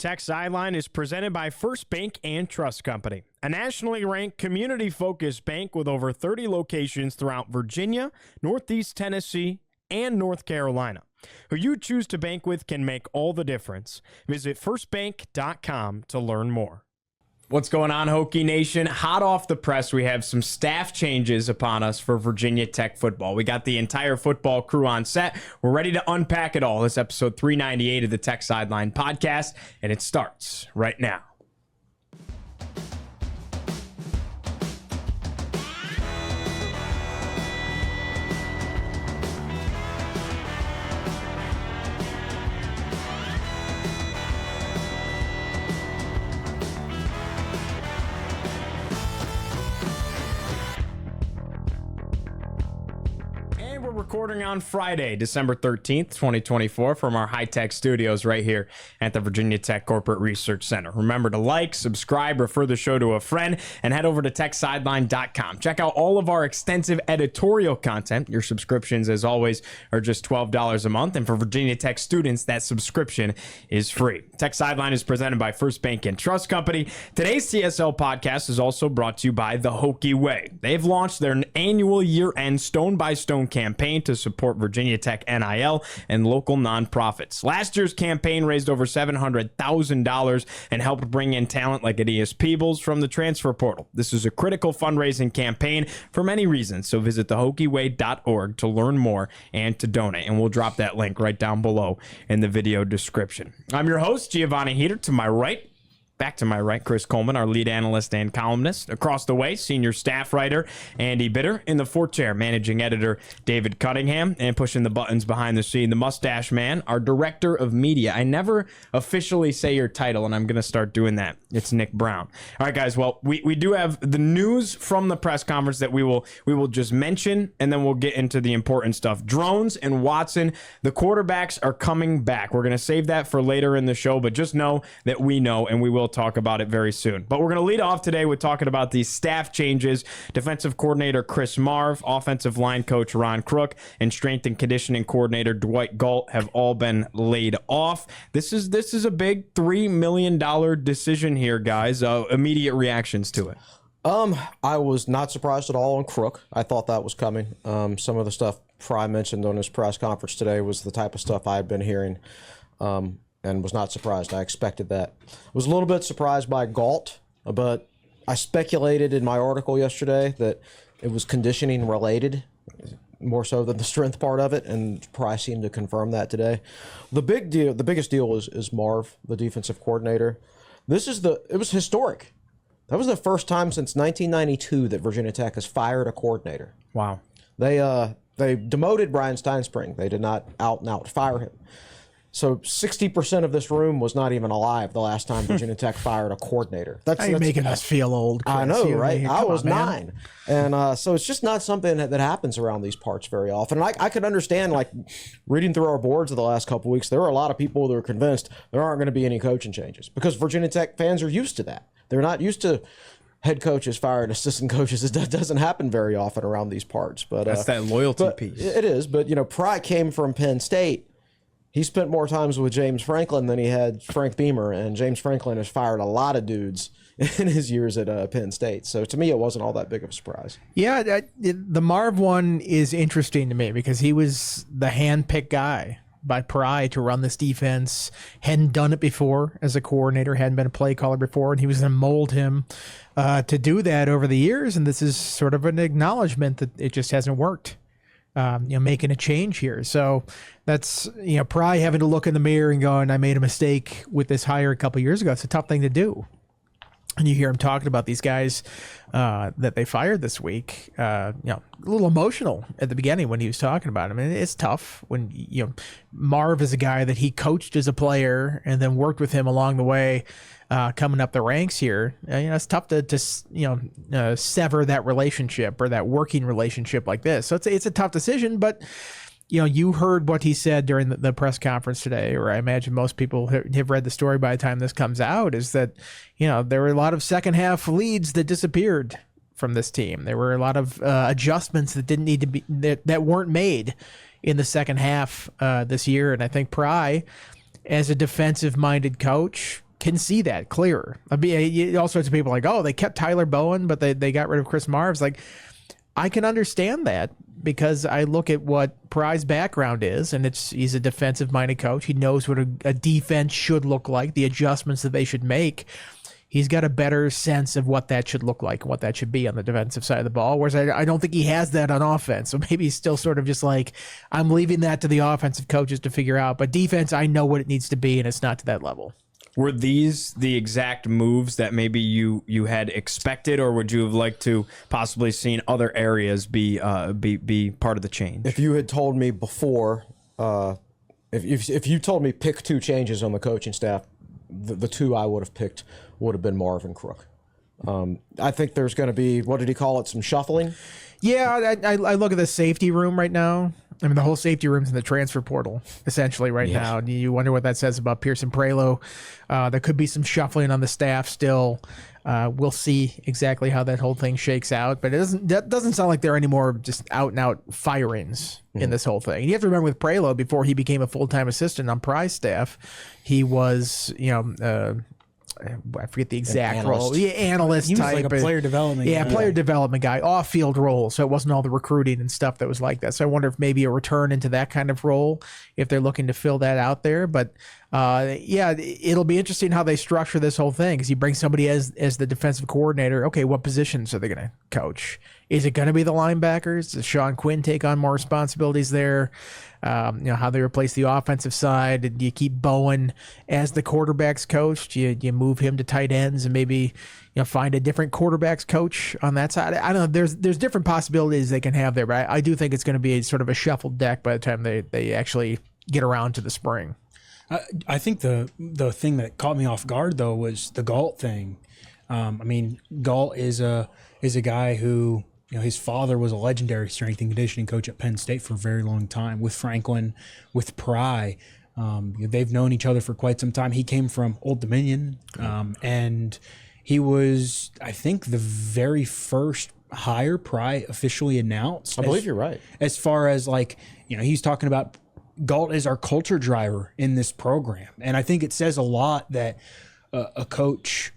Tech Sideline is presented by First Bank and Trust Company, a nationally ranked community-focused bank with over 30 locations throughout Virginia, Northeast Tennessee, and North Carolina. Who you choose to bank with can make all the difference. Visit firstbank.com to learn more. What's going on, Hokie Nation? Hot off the press, we have some staff changes upon us for Virginia Tech football. We got the entire football crew on set. We're ready to unpack it all. This is episode 398 of the Tech Sideline podcast, and it starts right now. Recording on Friday, December 13th, 2024 from our high-tech studios right here at the Virginia Tech Corporate Research Center. Remember to like, subscribe, refer the show to a friend, and head over to techsideline.com. Check out all of our extensive editorial content. Your subscriptions, as always, are just $12 a month, and for Virginia Tech students, that subscription is free. Tech Sideline is presented by First Bank and Trust Company. Today's TSL podcast is also brought to you by The Hokie Way. They've launched their annual year-end stone-by-stone campaign to support Virginia Tech NIL and local nonprofits. Last year's campaign raised over $700,000 and helped bring in talent like Aeneas Peebles from the transfer portal. This is a critical fundraising campaign for many reasons, so visit thehokieway.org to learn more and to donate, and we'll drop that link right down below in the video description. I'm your host, Giovanni Heater. To my right, back to my right, Chris Coleman, our lead analyst and columnist. Across the way, senior staff writer Andy Bitter. In the fourth chair, managing editor David Cunningham. And pushing the buttons behind the scene, the mustache man, our director of media. I never officially say your title, and I'm going to start doing that. It's Nick Brown. All right, guys. Well, we do have the news from the press conference that we will just mention, and then we'll get into the important stuff. Drones and Watson, the quarterbacks are coming back. We're going to save that for later in the show, but just know that we know, and we will talk about it very soon. But we're going to lead off today with talking about these staff changes. Defensive coordinator Chris Marve, offensive line coach Ron Crook, and strength and conditioning coordinator Dwight Galt have all been laid off. This is a big $3 million decision here, guys. Immediate reactions to it. I was not surprised at all on Crook. I thought that was coming. Some of the stuff Pry mentioned on his press conference today was the type of stuff I had been hearing. And was not surprised. I expected that. Was a little bit surprised by Galt, but I speculated in my article yesterday that it was conditioning related, more so than the strength part of it, and Pry seemed to confirm that today. The biggest deal is Marve, the defensive coordinator. It was historic. That was the first time since 1992 that Virginia Tech has fired a coordinator. Wow. They demoted Brian Steinspring. They did not out and out fire him. So 60% of this room was not even alive the last time Virginia Tech fired a coordinator. That's making us feel old, Chris. I know, right? I was 9. And so it's just not something that happens around these parts very often. And I could understand, like, reading through our boards of the last couple of weeks, there were a lot of people that are convinced there aren't going to be any coaching changes because Virginia Tech fans are used to that. They're not used to head coaches firing assistant coaches. That doesn't happen very often around these parts. But that's that loyalty piece. It is. But, Pry came from Penn State. He spent more times with James Franklin than he had Frank Beamer, and James Franklin has fired a lot of dudes in his years at Penn State. So to me, it wasn't all that big of a surprise. Yeah, the Marve one is interesting to me because he was the hand-picked guy by Pry to run this defense. Hadn't done it before as a coordinator, hadn't been a play caller before, and he was going to mold him to do that over the years. And this is sort of an acknowledgement that it just hasn't worked. Making a change here. So that's, Pry having to look in the mirror and going, I made a mistake with this hire a couple of years ago. It's a tough thing to do. And you hear him talking about these guys that they fired this week, a little emotional at the beginning when he was talking about them. And it's tough when, Marve is a guy that he coached as a player and then worked with him along the way, coming up the ranks here. It's tough to sever that relationship or that working relationship like this. So it's a tough decision, but you heard what he said during the press conference today, or I imagine most people have read the story by the time this comes out, is that, there were a lot of second half leads that disappeared from this team. There were a lot of adjustments that didn't need to be, that weren't made in the second half this year. And I think Pry, as a defensive minded coach, can see that clearer. I mean, all sorts of people are like, oh, they kept Tyler Bowen, but they got rid of Chris Marve. It's like, I can understand that because I look at what Pry's background is, and he's a defensive-minded coach. He knows what a defense should look like, the adjustments that they should make. He's got a better sense of what that should look like and what that should be on the defensive side of the ball, whereas I don't think he has that on offense. So maybe he's still sort of just like, I'm leaving that to the offensive coaches to figure out. But defense, I know what it needs to be, and it's not to that level. Were these the exact moves that maybe you had expected, or would you have liked to possibly seen other areas be part of the change? If you had told me before, if you told me pick two changes on the coaching staff, the two I would have picked would have been Marve and Crook. I think there's going to be, what did he call it, some shuffling? Yeah, I look at the safety room right now. I mean, the whole safety room's in the transfer portal, essentially, right now. And you wonder what that says about Pearson Prelo. There could be some shuffling on the staff still. We'll see exactly how that whole thing shakes out. But that doesn't sound like there are any more just out-and-out firings in this whole thing. And you have to remember with Prelo, before he became a full-time assistant on Pry's staff, he was, I forget the exact role. Yeah, analyst he was type. Like a player development guy. Player development guy, off-field role. So it wasn't all the recruiting and stuff that was like that. So I wonder if maybe a return into that kind of role, if they're looking to fill that out there. But it'll be interesting how they structure this whole thing. Because you bring somebody as the defensive coordinator. Okay, what positions are they going to coach? Is it going to be the linebackers? Does Sean Quinn take on more responsibilities there? How they replace the offensive side. Do you keep Bowen as the quarterback's coach? Do you move him to tight ends and maybe find a different quarterback's coach on that side? I don't know. There's different possibilities they can have there, but I do think it's going to be sort of a shuffled deck by the time they actually get around to the spring. I think the thing that caught me off guard though was the Galt thing. Galt is a guy who. His father was a legendary strength and conditioning coach at Penn State for a very long time with Franklin, with Pry. They've known each other for quite some time. He came from Old Dominion, and he was, I think, the very first hire Pry officially announced. I believe you're right. As far as he's talking about Galt is our culture driver in this program. And I think it says a lot that a coach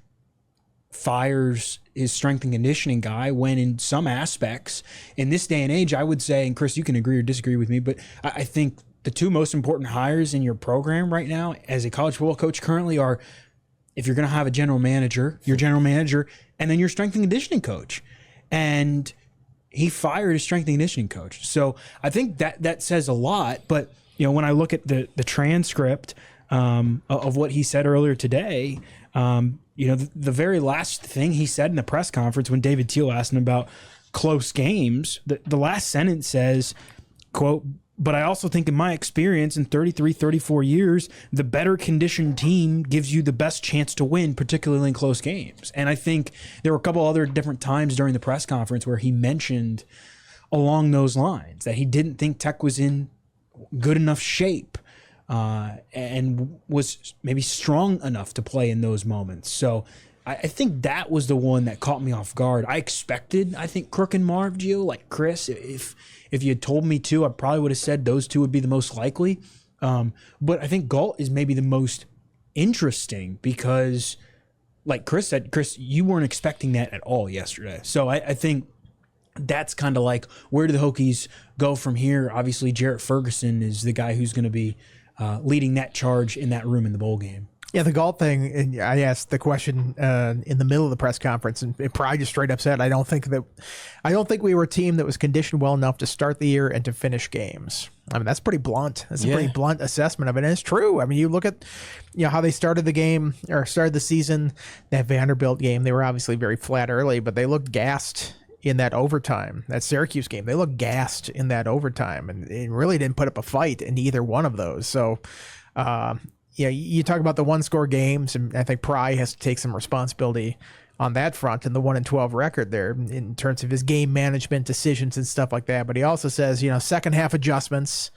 fires his strength and conditioning guy when in some aspects in this day and age, I would say, and Chris, you can agree or disagree with me, but I think the two most important hires in your program right now as a college football coach currently are, if you're going to have a general manager, your general manager, and then your strength and conditioning coach. And he fired his strength and conditioning coach. So I think that says a lot. But, when I look at the transcript of what he said earlier today, the very last thing he said in the press conference when David Teal asked him about close games, the last sentence says, quote, "But I also think in my experience in 33, 34 years, the better conditioned team gives you the best chance to win, particularly in close games." And I think there were a couple other different times during the press conference where he mentioned along those lines that he didn't think Tech was in good enough shape. And was maybe strong enough to play in those moments. So I think that was the one that caught me off guard. I think Crook and Marve, Gio, like Chris, if you had told me to, I probably would have said those two would be the most likely. But I think Galt is maybe the most interesting because, like Chris said, Chris, you weren't expecting that at all yesterday. So I think that's kind of like, where do the Hokies go from here? Obviously, Jarrett Ferguson is the guy who's going to be leading that charge in that room in the bowl game. Yeah, the Galt thing, and I asked the question in the middle of the press conference, and Pry just straight up said, I don't think we were a team that was conditioned well enough to start the year and to finish games. I mean, that's pretty blunt. That's a pretty blunt assessment of it, and it's true. I mean, you look at how they started the game, or started the season, that Vanderbilt game, they were obviously very flat early, but they looked gassed in that overtime. That Syracuse game, they looked gassed in that overtime and really didn't put up a fight in either one of those. So, you talk about the one-score games, and I think Pry has to take some responsibility on that front and the 1-12 record there in terms of his game management decisions and stuff like that. But he also says, second half adjustments,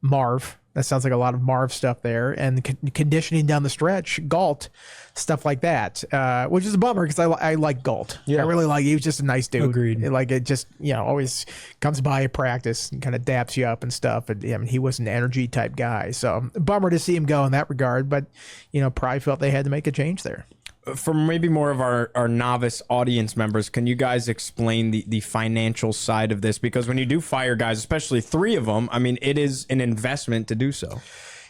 Marve, That sounds like a lot of Marve stuff there, and conditioning down the stretch, Galt, stuff like that, which is a bummer because I like Galt. Yeah. I really like. He was just a nice dude. Agreed. Like it just always comes by at practice and kind of daps you up and stuff. And I mean, he was an energy type guy, so bummer to see him go in that regard. But Pry felt they had to make a change there. For maybe more of our novice audience members, can you guys explain the financial side of this? Because when you do fire guys, especially 3 of them, I mean, it is an investment to do so.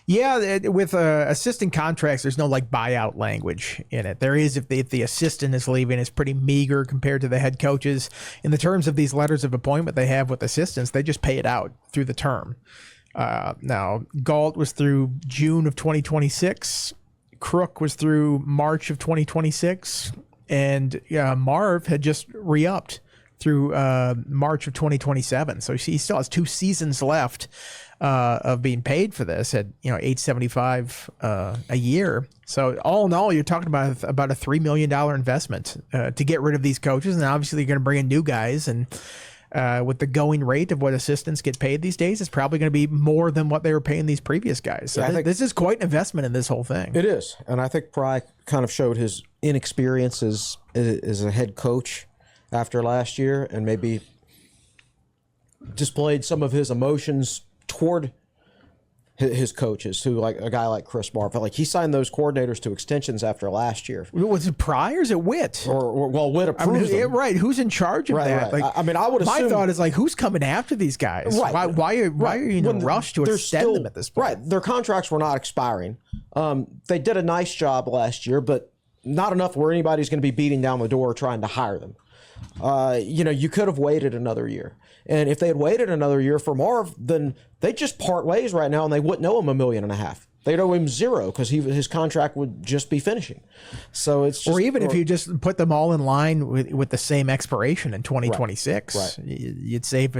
Yeah, with assistant contracts, there's no like buyout language in it. There is if the assistant is leaving, it's pretty meager compared to the head coaches. In the terms of these letters of appointment they have with assistants, they just pay it out through the term. Now, Galt was through June of 2026. Crook was through March of 2026, and Marve had just re-upped through March of 2027. So he still has 2 seasons left of being paid for this at $875 a year. So all in all, you're talking about a $3 million investment to get rid of these coaches, and obviously you're going to bring in new guys. And with the going rate of what assistants get paid these days, it's probably going to be more than what they were paying these previous guys. So this is quite an investment in this whole thing. It is, and I think Pry kind of showed his inexperience as a head coach after last year, and maybe displayed some of his emotions toward his coaches, who like a guy like Chris Marve. Like he signed those coordinators to extensions after last year. Was it Pry or is it Witt? Or Witt approves them. Right. Who's in charge of that? Right. Like, I mean, I would assume. My thought is like, who's coming after these guys? Right. Why are you in a rush to extend them at this point? Right. Their contracts were not expiring. They did a nice job last year, but not enough where anybody's going to be beating down the door trying to hire them. You could have waited another year. And if they had waited another year for Marve, then they'd just part ways right now and they wouldn't owe him $1.5 million. They'd owe him $0 because his contract would just be finishing. So it's just, or even if you just put them all in line with the same expiration in 2026, right. You'd save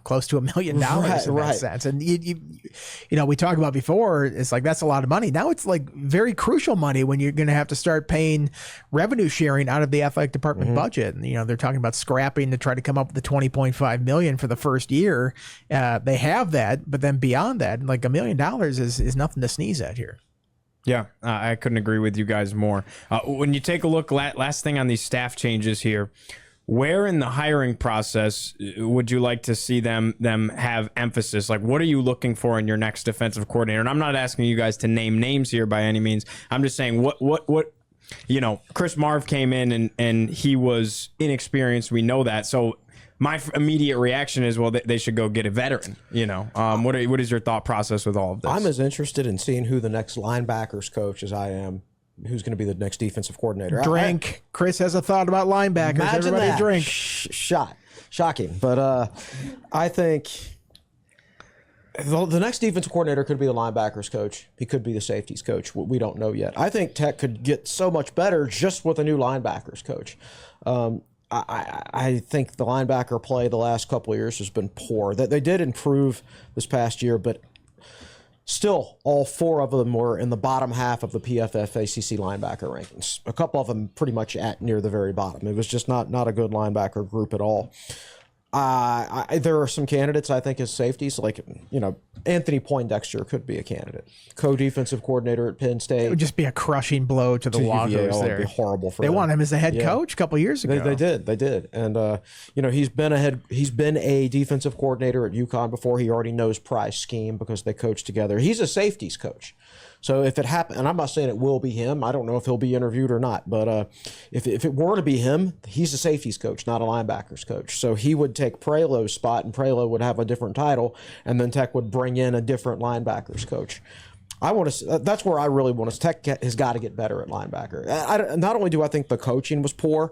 close to $1 million in that sense. And we talked about before, it's like that's a lot of money. Now it's like very crucial money when you're going to have to start paying revenue sharing out of the athletic department budget. And they're talking about scrapping to try to come up with the $20.5 million for the first year. They have that, but then beyond that, like $1 million is nothing to sneeze at here. Yeah, I couldn't agree with you guys more. When you take a look, last thing on these staff changes here, where in the hiring process would you like to see them have emphasis? Like, what are you looking for in your next defensive coordinator? And I'm not asking you guys to name names here by any means. I'm just saying what Chris Marve came in and he was inexperienced. We know that. So my immediate reaction is, well, they should go get a veteran. What is your thought process with all of this? I'm as interested in seeing who the next linebackers coach as I am who's going to be the next defensive coordinator. Drink. Chris has a thought about linebackers. Imagine Everybody that. drink. Shocking. But I think the next defensive coordinator could be the linebackers coach. He could be the safeties coach. We don't know yet. I think Tech could get so much better just with a new linebackers coach. I think the linebacker play the last couple of years has been poor. They did improve this past year, but still all 4 of them were in the bottom half of the PFF ACC linebacker rankings. A couple of them pretty much at near the very bottom. It was just not a good linebacker group at all. There are some candidates I think as safeties, like Anthony Poindexter could be a candidate. Co-defensive coordinator at Penn State. It would just be a crushing blow to the Loggers there. It would be horrible for them. They want him as the head coach a couple years ago. They did. And he's been a defensive coordinator at UConn before. He already knows Pry's scheme because they coach together. He's a safeties coach. So if it happens, and I'm not saying it will be him, I don't know if he'll be interviewed or not, but if it were to be him, he's a safeties coach, not a linebackers coach. So he would take Prelo's spot, and Prelo would have a different title, and then Tech would bring in a different linebackers coach. That's where I really want us. Tech has got to get better at linebacker. Not only do I think the coaching was poor,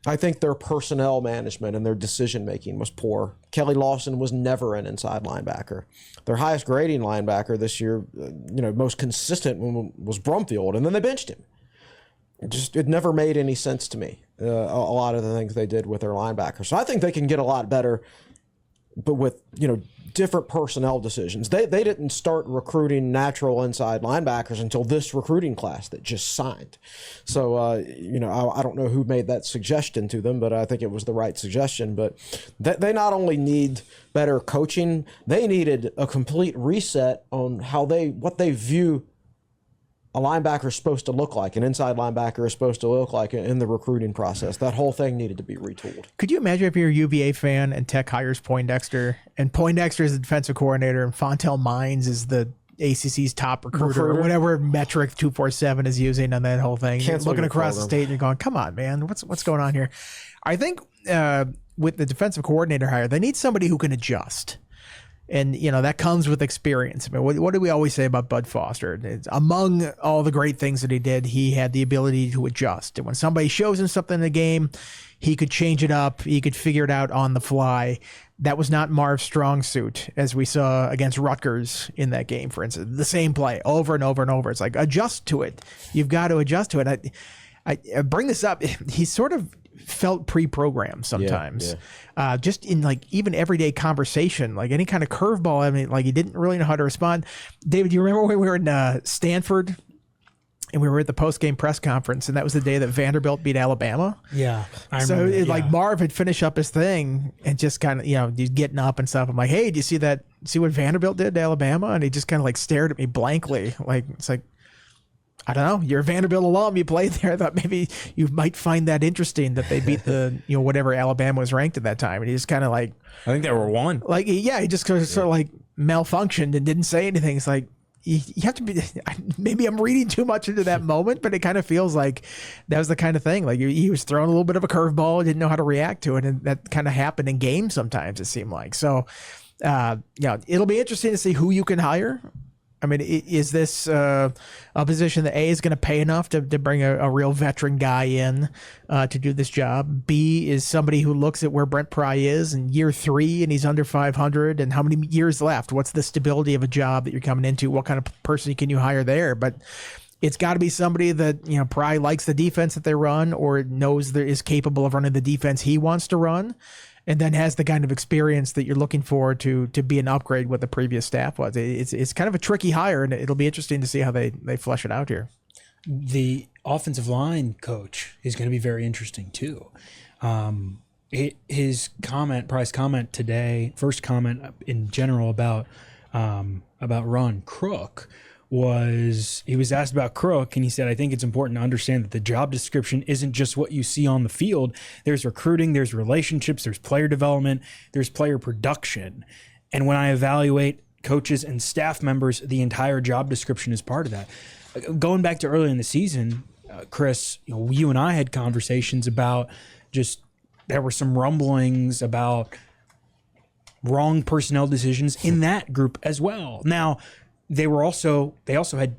I think their personnel management and their decision-making was poor. Kelly Lawson was never an inside linebacker. Their highest grading linebacker this year, most consistent one was Brumfield, and then they benched him. It never made any sense to me, a lot of the things they did with their linebackers. So I think they can get a lot better but with, different personnel decisions. They didn't start recruiting natural inside linebackers until this recruiting class that just signed. So, I don't know who made that suggestion to them, but I think it was the right suggestion. But they not only need better coaching, they needed a complete reset on what they view a linebacker is supposed to look like, an inside linebacker is supposed to look like in the recruiting process. That whole thing needed to be retooled. Could you imagine if you're a UVA fan and Tech hires Poindexter, and Poindexter is the defensive coordinator, and Fontel Mines is the ACC's top recruiter, or whatever metric 247 is using on that whole thing? You're looking across the state and you're going, come on, man, what's going on here? I think with the defensive coordinator hire, they need somebody who can adjust. And, that comes with experience. I mean, what do we always say about Bud Foster? It's, among all the great things that he did, he had the ability to adjust. And when somebody shows him something in the game, he could change it up. He could figure it out on the fly. That was not Marve's strong suit, as we saw against Rutgers in that game, for instance. The same play over and over and over. It's like, adjust to it. You've got to adjust to it. I bring this up. He sort of felt pre-programmed sometimes. Yeah. Just in even everyday conversation, like any kind of curveball. I mean, he didn't really know how to respond. David, do you remember when we were in Stanford and we were at the post-game press conference, and that was the day that Vanderbilt beat Alabama? Yeah. I remember that. Marv had finished up his thing and just kind of, he's getting up and stuff. I'm like, hey, do you see that? See what Vanderbilt did to Alabama? And he just kind of stared at me blankly. It's like, I don't know. You're a Vanderbilt alum. You played there. I thought maybe you might find that interesting that they beat the, whatever Alabama was ranked at that time. And he just kind of I think they were one. He just sort of malfunctioned and didn't say anything. It's like, you have to be, maybe I'm reading too much into that moment, but it kind of feels like that was the kind of thing. He was throwing a little bit of a curveball, didn't know how to react to it. And that kind of happened in games sometimes, it seemed like. So, it'll be interesting to see who you can hire. I mean, is this a position that A, is going to pay enough to bring a real veteran guy in to do this job? B, is somebody who looks at where Brent Pry is in year 3 and he's under 500 and how many years left? What's the stability of a job that you're coming into? What kind of person can you hire there? But it's got to be somebody that, Pry likes the defense that they run or knows that is capable of running the defense he wants to run, and then has the kind of experience that you're looking for to be an upgrade what the previous staff was. It's kind of a tricky hire, and it'll be interesting to see how they flesh it out here. The offensive line coach is going to be very interesting too. His comment, Pry's comment today, first comment in general about Ron Crook, he was asked about Crook, and he said, I think it's important to understand that the job description isn't just what you see on the field. There's recruiting, there's relationships, there's player development, there's player production. And when I evaluate coaches and staff members, the entire job description is part of that. Going back to early in the season, Chris, you and I had conversations about there were some rumblings about wrong personnel decisions in that group as well. Now, they also had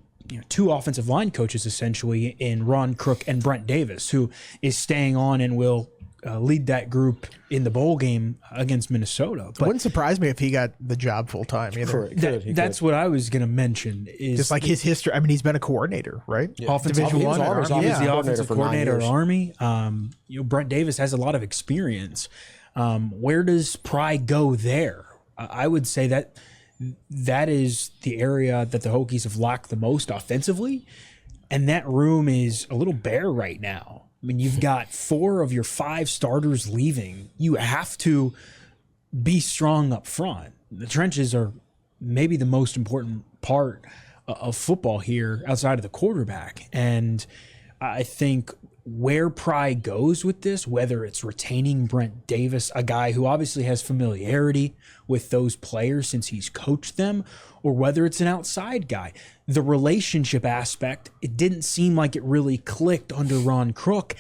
2 offensive line coaches essentially in Ron Crook and Brent Davis, who is staying on and will lead that group in the bowl game against Minnesota. But wouldn't surprise me if he got the job full time either. That's what I was going to mention. Is just his history. I mean, he's been a coordinator, right? Yeah. Division I. He was the offensive coordinator at Army. Brent Davis has a lot of experience. Where does Pry go there? I would say that is the area that the Hokies have lacked the most offensively, and that room is a little bare right now. I mean, you've got 4 of your 5 starters leaving. You have to be strong up front. The trenches are maybe the most important part of football here outside of the quarterback, and I think where Pry goes with this, whether it's retaining Brent Davis, a guy who obviously has familiarity with those players since he's coached them, or whether it's an outside guy, the relationship aspect, it didn't seem like it really clicked under Ron Crook.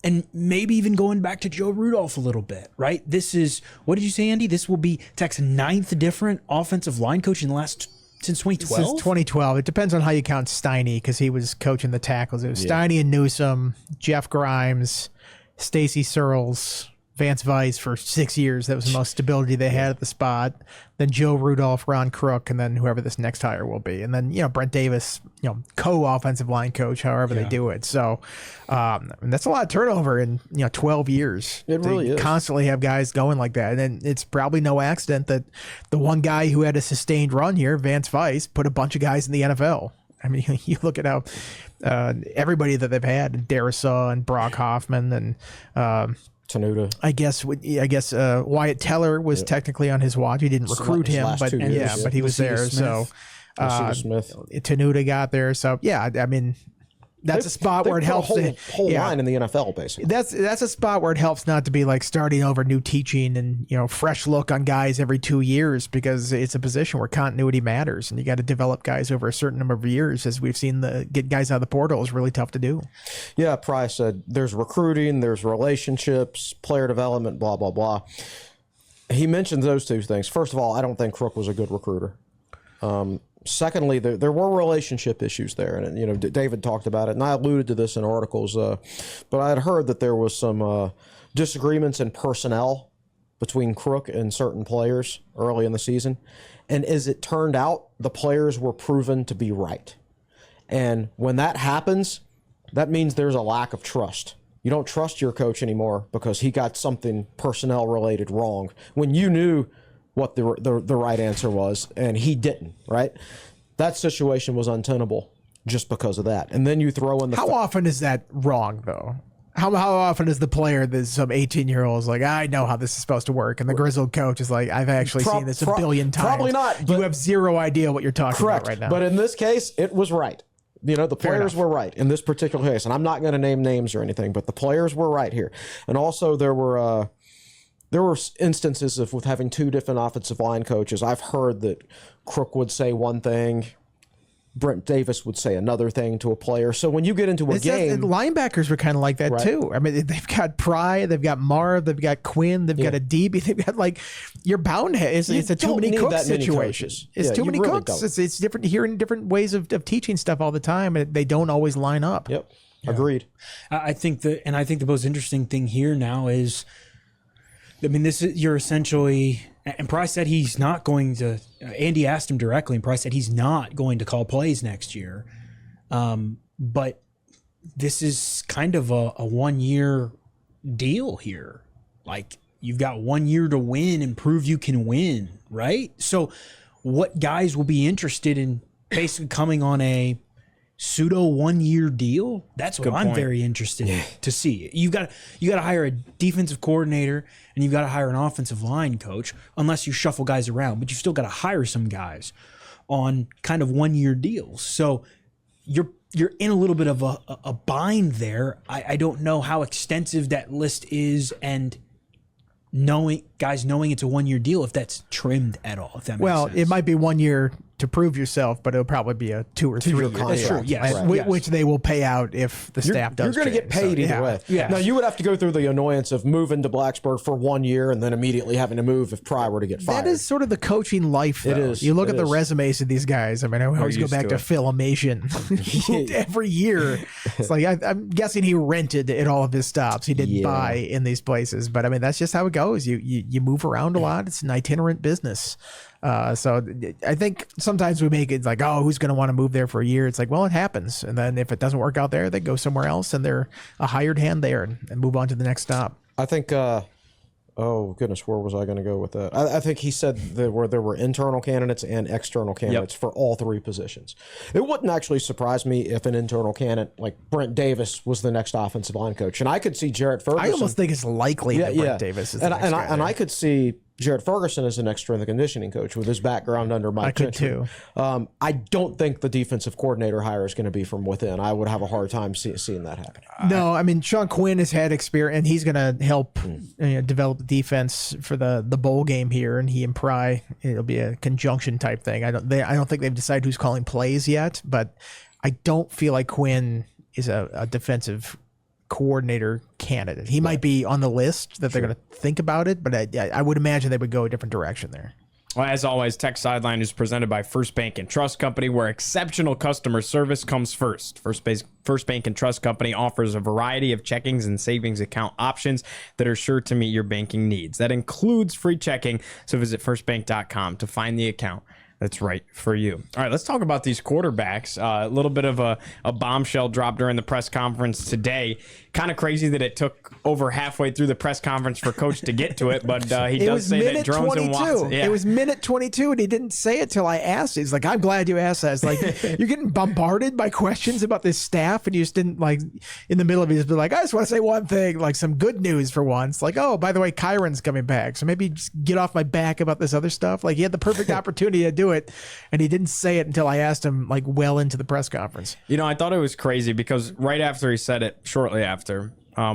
And maybe even going back to Joe Rudolph a little bit, right? This is, what did you say, Andy? This will be Tech's 9th different offensive line coach in the last since 2012? Since 2012. It depends on how you count Steiny, because he was coaching the tackles. It was Steiny and Newsome, Jeff Grimes, Stacy Searles, Vance Weiss for 6 years. That was the most stability they had at the spot. Then Joe Rudolph, Ron Crook, and then whoever this next hire will be. And then, Brent Davis, co-offensive line coach, however they do it. So and that's a lot of turnover in, 12 years. It really is. Constantly have guys going like that. And then it's probably no accident that the one guy who had a sustained run here, Vance Weiss, put a bunch of guys in the NFL. I mean, you look at how everybody that they've had, Darisaw and Brock Hoffman and Tenuta. I guess Wyatt Teller was technically on his watch. He didn't recruit him, but but he was there. So Smith. Tenuta got there. So I mean, that's a spot where it helps. Whole line in the NFL, basically. That's a spot where it helps not to be like starting over new teaching and fresh look on guys every 2 years, because it's a position where continuity matters, and you got to develop guys over a certain number of years. As we've seen, get guys out of the portal is really tough to do. Yeah, Pry said there's recruiting, there's relationships, player development, blah blah blah. He mentioned those two things. First of all, I don't think Crook was a good recruiter. Secondly, there were relationship issues there, and David talked about it, and I alluded to this in articles. But I had heard that there was some disagreements in personnel between Crook and certain players early in the season, and as it turned out, the players were proven to be right. And when that happens, that means there's a lack of trust. You don't trust your coach anymore because he got something personnel related wrong when you knew what the right answer was, and he didn't, right? That situation was untenable just because of that. And then you throw in the... How often is that wrong, though? How often is the player that's some 18-year-old is like, I know how this is supposed to work, and the grizzled coach is like, I've actually seen this a billion times. Probably not. You have zero idea what you're talking about right now. But in this case, it was right. The players were right in this particular case. And I'm not going to name names or anything, but the players were right here. And also there were instances of with having two different offensive line coaches. I've heard that Crook would say one thing, Brent Davis would say another thing to a player. So when you get into a game... linebackers were kind of like that, too. I mean, they've got Pry, they've got Marve, they've got Quinn, they've got a DB, they've got you're bound to... It's a too many cooks situation. It's too many cooks. It's different, hearing different ways of teaching stuff all the time, and they don't always line up. Yep. Yeah. Agreed. I think the most interesting thing here now is... I mean, you're essentially, and Pry said he's not going to, Andy asked him directly, and Pry said he's not going to call plays next year. But this is kind of a 1 year deal here. Like, you've got 1 year to win and prove you can win, right? So what guys will be interested in basically coming on a pseudo 1 year deal? That's what I'm very interested in to see. You got to hire a defensive coordinator and you've got to hire an offensive line coach, unless you shuffle guys around, but you've still got to hire some guys on kind of 1 year deals. So you're in a little bit of a bind there. I don't know how extensive that list is, and knowing it's a 1 year deal, if that's trimmed at all, if that makes sense. It might be 1 year to prove yourself, but it'll probably be a 2 or 3 year contract. That's true. Yes. Right. Which they will pay out if the staff does. You're going to get paid either way. Yeah. Now, you would have to go through the annoyance of moving to Blacksburg for 1 year and then immediately having to move if Pry were to get fired. That is sort of the coaching life, though. It is. You look at the resumes of these guys. I mean, I always go back to Filmation every year. It's like, I'm guessing he rented at all of his stops. He didn't buy in these places. But I mean, that's just how it goes. You move around a lot. It's an itinerant business. So I think sometimes we make it like, oh, who's going to want to move there for a year? It's like, well, it happens. And then if it doesn't work out there, they go somewhere else and they're a hired hand there and move on to the next stop. I think, oh, goodness, where was I going to go with that? I think he said there were internal candidates and external candidates for all three positions. It wouldn't actually surprise me if an internal candidate like Brent Davis was the next offensive line coach. And I could see Jarrett Ferguson. I almost think it's likely that Brent Davis is the next guy. And I could see Jarrett Ferguson as the next strength and conditioning coach with his background under Mike Gentry. I don't think the defensive coordinator hire is going to be from within. I would have a hard time seeing that happen. No, I mean, Sean Quinn has had experience, and he's going to help develop the defense for the bowl game here. And he and Pry, it'll be a conjunction type thing. I don't think they've decided who's calling plays yet, but I don't feel like Quinn is a defensive coordinator candidate. He might be on the list that they're going to think about it, but I would imagine they would go a different direction there. Well, as always, Tech Sideline is presented by First Bank and Trust Company, where exceptional customer service comes first. First Bank and Trust Company offers a variety of checkings and savings account options that are sure to meet your banking needs. That includes free checking, so visit firstbank.com to find the account that's right for you. All right, let's talk about these quarterbacks. A little bit of a bombshell drop during the press conference today. Kind of crazy that it took over halfway through the press conference for Coach to get to it, but he does say that Drones and Watson. It was minute 22, and he didn't say it till I asked. He's like, "I'm glad you asked that." It's like you're getting bombarded by questions about this staff, and you just didn't like in the middle of it just be like, "I just want to say one thing, like some good news for once." Like, "Oh, by the way, Kyron's coming back, so maybe just get off my back about this other stuff." Like he had the perfect opportunity to do it, and he didn't say it until I asked him like well into the press conference. You know, I thought it was crazy because right after he said it, shortly after,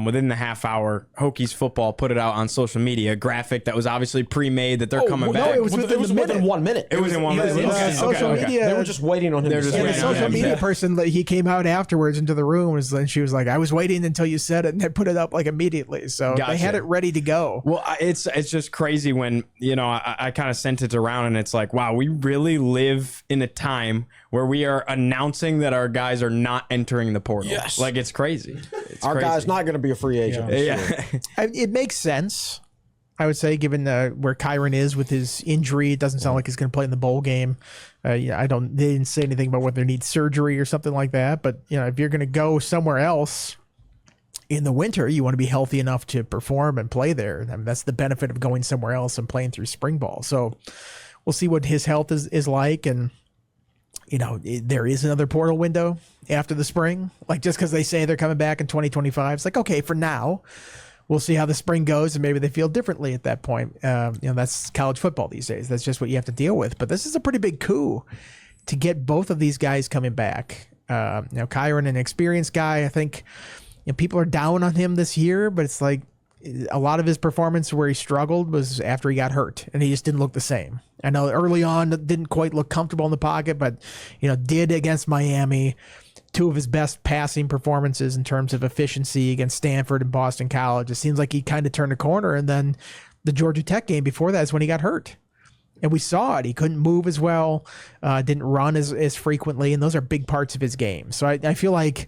within the half hour, Hokies football put it out on social media, a graphic that was obviously pre-made that they're coming back. No, it was within 1 minute. It was in 1 minute. Social media. They were just waiting on him. The social media person, he came out afterwards into the room, and she was like, "I was waiting until you said it," and they put it up like immediately. So they had it ready to go. Well, it's just crazy when, you know, I kind of sent it around, and it's like, wow, we really live in a time where we are announcing that our guys are not entering the portal. Yes. Like, it's crazy. Our guy's not going to be a free agent. Yeah. It makes sense, I would say, given where Kyron is with his injury. It doesn't sound like he's going to play in the bowl game. They didn't say anything about whether he needs surgery or something like that. But, you know, if you're going to go somewhere else in the winter, you want to be healthy enough to perform and play there. I mean, that's the benefit of going somewhere else and playing through spring ball. So we'll see what his health is like. And, you know, there is another portal window after the spring. Like, just because they say they're coming back in 2025, it's like, okay, for now, we'll see how the spring goes, and maybe they feel differently at that point. You know, that's college football these days. That's just what you have to deal with. But this is a pretty big coup to get both of these guys coming back. You know, Kyron, an experienced guy, I think, you know, people are down on him this year, but it's like a lot of his performance where he struggled was after he got hurt, and he just didn't look the same. I know early on didn't quite look comfortable in the pocket, but, you know, did against Miami. Two of his best passing performances in terms of efficiency against Stanford and Boston College. It seems like he kind of turned a corner, and then the Georgia Tech game before that is when he got hurt. And we saw it. He couldn't move as well, didn't run as frequently, and those are big parts of his game. So I feel like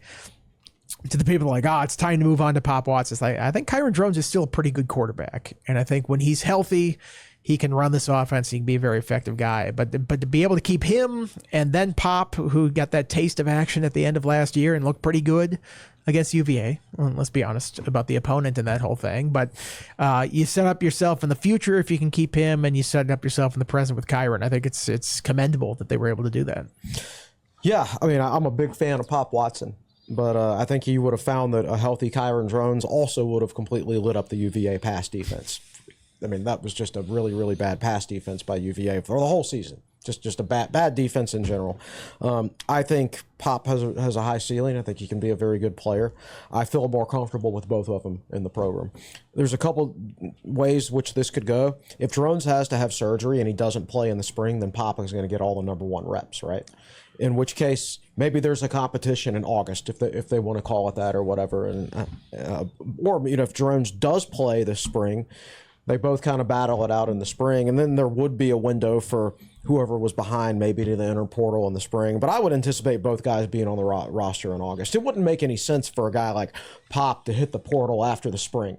to the people like, it's time to move on to Pop Watts. It's like, I think Kyron Drones is still a pretty good quarterback. And I think when he's healthy, he can run this offense. He can be a very effective guy. But to be able to keep him and then Pop, who got that taste of action at the end of last year and looked pretty good against UVA. Well, let's be honest about the opponent and that whole thing. But you set up yourself in the future if you can keep him, and you set up yourself in the present with Kyron. I think it's commendable that they were able to do that. Yeah, I mean, I'm a big fan of Pop Watson. But I think he would have found that a healthy Kyron Drones also would have completely lit up the UVA pass defense. I mean, that was just a really, really bad pass defense by UVA for the whole season. Just a bad defense in general. I think Pop has a high ceiling. I think he can be a very good player. I feel more comfortable with both of them in the program. There's a couple ways which this could go. If Drones has to have surgery and he doesn't play in the spring, then Pop is going to get all the number one reps, right? In which case, maybe there's a competition in August if they want to call it that or whatever. And or, you know, if Drones does play this spring, they both kind of battle it out in the spring, and then there would be a window for whoever was behind maybe to the enter portal in the spring. But I would anticipate both guys being on the roster in August. It wouldn't make any sense for a guy like Pop to hit the portal after the spring,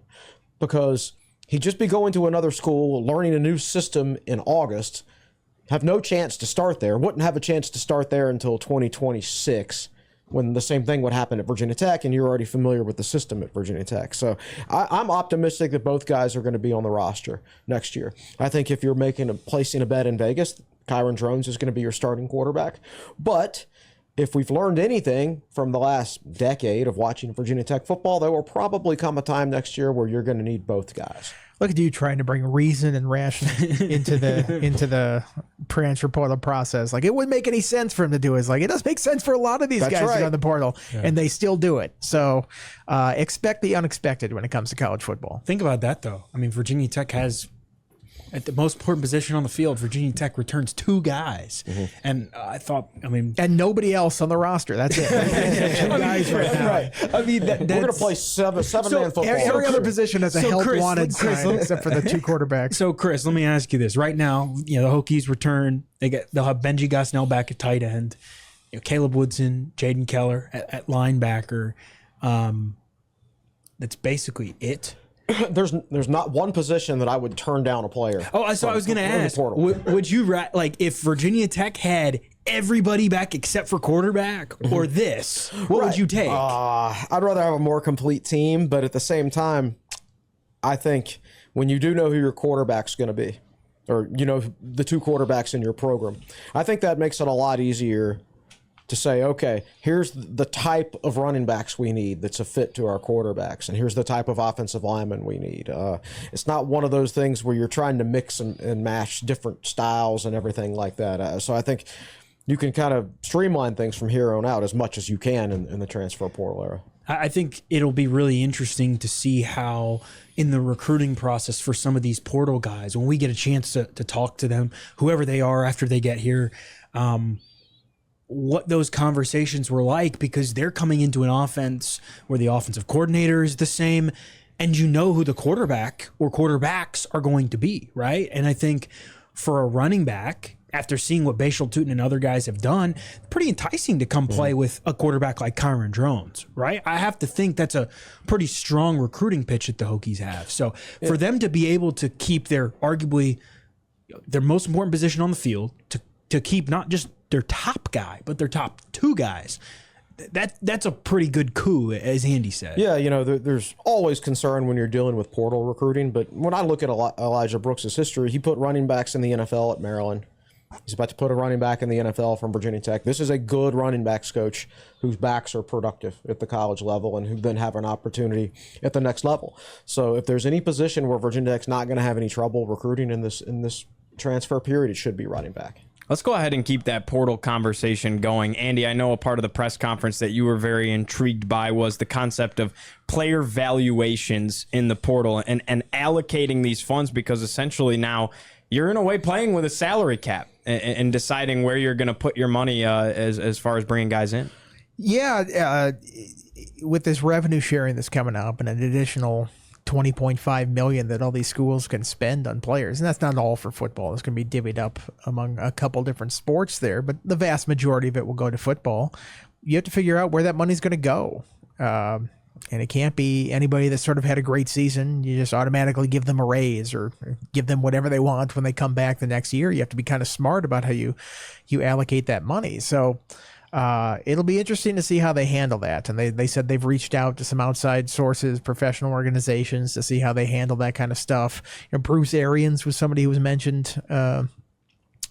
because he'd just be going to another school, learning a new system in August, have no chance to start there, wouldn't have a chance to start there until 2026. When the same thing would happen at Virginia Tech, and you're already familiar with the system at Virginia Tech. So I'm optimistic that both guys are going to be on the roster next year. I think if you're placing a bet in Vegas, Kyron Drones is going to be your starting quarterback. But if we've learned anything from the last decade of watching Virginia Tech football, there will probably come a time next year where you're going to need both guys. Look at you trying to bring reason and ration into the transfer portal process. Like, it wouldn't make any sense for him to do it. It's like, it does make sense for a lot of these guys to go in the portal, and they still do it. So expect the unexpected when it comes to college football. Think about that, though. I mean, Virginia Tech has At the most important position on the field, Virginia Tech returns 2 guys. And I thought, and nobody else on the roster. That's it. Two guys right now. right. I mean, We're going to play seven-man football. Every other position has a help wanted sign except for the 2 quarterbacks. So, Chris, let me ask you this. Right now, the Hokies return. They'll have Benji Gosnell back at tight end. Caleb Woodson, Jaden Keller at linebacker. That's basically it. There's not one position that I would turn down a player. Oh, so I was going to ask, would you if Virginia Tech had everybody back except for quarterback or this, what would you take? I'd rather have a more complete team, but at the same time, I think when you do know who your quarterback's going to be, or the 2 quarterbacks in your program, I think that makes it a lot easier to say, okay, here's the type of running backs we need that's a fit to our quarterbacks, and here's the type of offensive linemen we need. It's not one of those things where you're trying to mix and match different styles and everything like that. So I think you can kind of streamline things from here on out as much as you can in the transfer portal era. I think it'll be really interesting to see how in the recruiting process for some of these portal guys, when we get a chance to talk to them, whoever they are after they get here, what those conversations were like, because they're coming into an offense where the offensive coordinator is the same and who the quarterback or quarterbacks are going to be, right? And I think for a running back, after seeing what Bashal Tootin and other guys have done, pretty enticing to come play with a quarterback like Kyron Drones, right? I have to think that's a pretty strong recruiting pitch that the Hokies have. So for them to be able to keep arguably their most important position on the field, to keep not just their top guy, but their top 2 guys, that's a pretty good coup, as Andy said. Yeah, there's always concern when you're dealing with portal recruiting, but when I look at Elijah Brooks' history, he put running backs in the NFL at Maryland. He's about to put a running back in the NFL from Virginia Tech. This is a good running backs coach whose backs are productive at the college level and who then have an opportunity at the next level. So if there's any position where Virginia Tech's not going to have any trouble recruiting in this transfer period, it should be running back. Let's go ahead and keep that portal conversation going. Andy, I know a part of the press conference that you were very intrigued by was the concept of player valuations in the portal and allocating these funds, because essentially now you're in a way playing with a salary cap and deciding where you're going to put your money as far as bringing guys in. Yeah, with this revenue sharing that's coming up and an additional $20.5 million that all these schools can spend on players, and that's not all for football. It's going to be divvied up among a couple different sports there, but the vast majority of it will go to football. You have to figure out where that money's going to go. And it can't be anybody that sort of had a great season. You just automatically give them a raise or give them whatever they want when they come back the next year. You have to be kind of smart about how you allocate that money. So it'll be interesting to see how they handle that. And they said they've reached out to some outside sources, professional organizations, to see how they handle that kind of stuff. Bruce Arians was somebody who was mentioned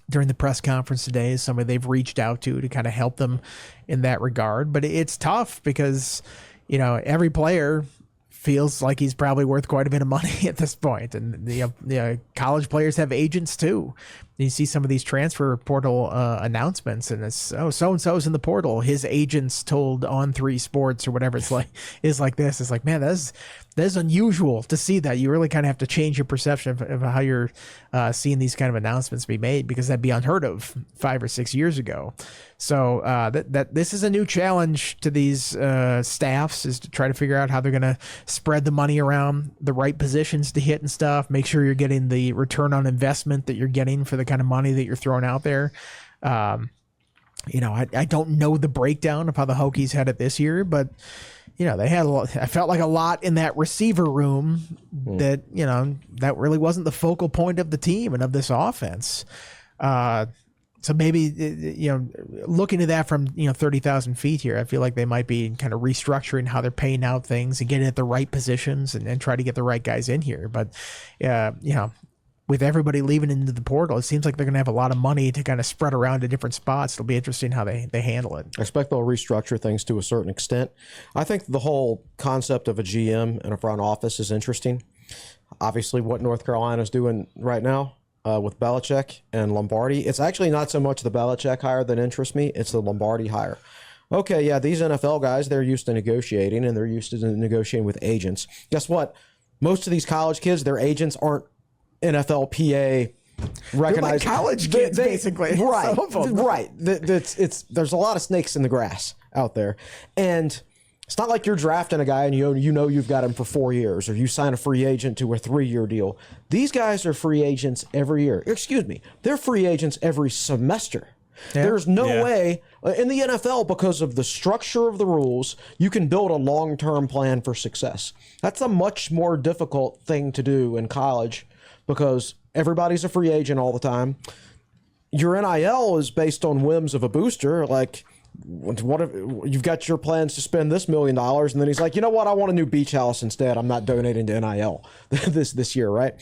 during the press conference today as somebody they've reached out to kind of help them in that regard. But it's tough because every player feels like he's probably worth quite a bit of money at this point. And the college players have agents too. You see some of these transfer portal announcements, and it's so-and-so's in the portal. His agents told On3 Sports or whatever is like this. It's like, man, that's unusual to see that. You really kind of have to change your perception of how you're seeing these kind of announcements be made, because that'd be unheard of 5 or 6 years ago. So that this is a new challenge to these staffs, is to try to figure out how they're going to spread the money around the right positions to hit and stuff. Make sure you're getting the return on investment that you're getting for the kind of money that you're throwing out there. I don't know the breakdown of how the Hokies had it this year, but they had a lot. I felt like a lot in that receiver room that that really wasn't the focal point of the team and of this offense. So maybe looking at that from 30,000 feet here, I feel like they might be kind of restructuring how they're paying out things and getting at the right positions and try to get the right guys in here. But with everybody leaving into the portal, it seems like they're going to have a lot of money to kind of spread around to different spots. It'll be interesting how they handle it. I expect they'll restructure things to a certain extent. I think the whole concept of a GM and a front office is interesting. Obviously, what North Carolina's doing right now with Belichick and Lombardi, it's actually not so much the Belichick hire that interests me, it's the Lombardi hire. Okay, yeah, these NFL guys, they're used to negotiating, and they're used to negotiating with agents. Guess what? Most of these college kids, their agents aren't NFLPA recognized college kids, basically. Right, Some of them. right. There's a lot of snakes in the grass out there, and it's not like you're drafting a guy and you know you've got him for 4 years, or you sign a free agent to a 3-year deal. These guys are free agents every year. Excuse me, they're free agents every semester. Yeah. There's no way in the NFL, because of the structure of the rules, you can build a long-term plan for success. That's a much more difficult thing to do in college because everybody's a free agent all the time. Your NIL is based on whims of a booster. Like, what if you've got your plans to spend this $1 million, and then he's like, you know what, I want a new beach house instead. I'm not donating to NIL this year, right?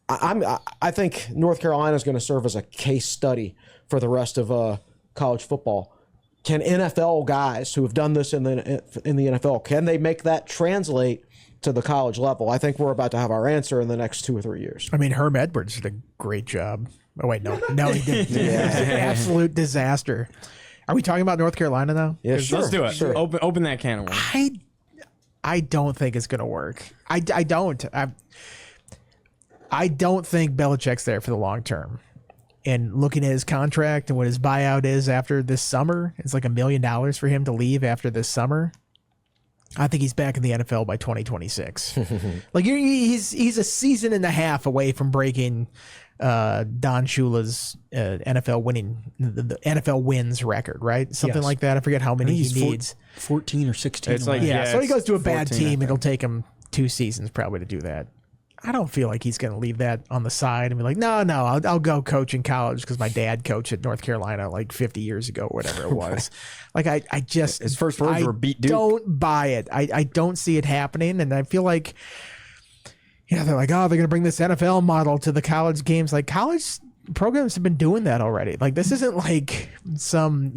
I think North Carolina is going to serve as a case study for the rest of college football. Can NFL guys who have done this in the NFL, can they make that translate to the college level? I think we're about to have our answer in the next 2 or 3 years. I mean, Herm Edwards did a great job. Oh wait, no, he didn't. Absolute disaster. Are we talking about North Carolina now? Yeah, sure. Let's do it. Sure. Open that can of worms. I don't think it's going to work. I don't. I don't think Belichick's there for the long term. And looking at his contract and what his buyout is after this summer, it's like $1 million for him to leave after this summer. I think he's back in the NFL by 2026. Like he's a season and a half away from breaking Don Shula's NFL winning the NFL wins record, right? Something like that. I forget how many he needs. 14 or 16. It's like, so he goes to a bad 14, team. It'll take him 2 seasons probably to do that. I don't feel like he's going to leave that on the side and be like, no, I'll go coach in college because my dad coached at North Carolina like 50 years ago, or whatever it was. Like I just his first words were beat Duke. Don't buy it. I don't see it happening, and I feel like, they're like, oh, they're going to bring this NFL model to the college games. Like, college programs have been doing that already. Like, this isn't like some,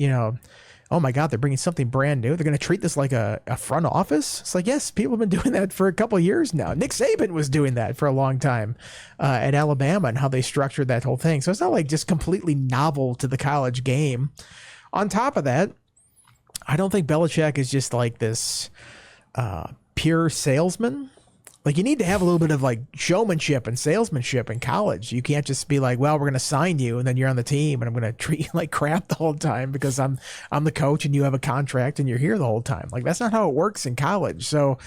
oh my God, they're bringing something brand new. They're going to treat this like a front office. It's like, yes, people have been doing that for a couple of years now. Nick Saban was doing that for a long time at Alabama, and how they structured that whole thing. So it's not like just completely novel to the college game. On top of that, I don't think Belichick is just like this pure salesman. Like, you need to have a little bit of like showmanship and salesmanship in college. You can't just be like, well, we're going to sign you and then you're on the team and I'm going to treat you like crap the whole time because I'm the coach and you have a contract and you're here the whole time. Like, that's not how it works in college. So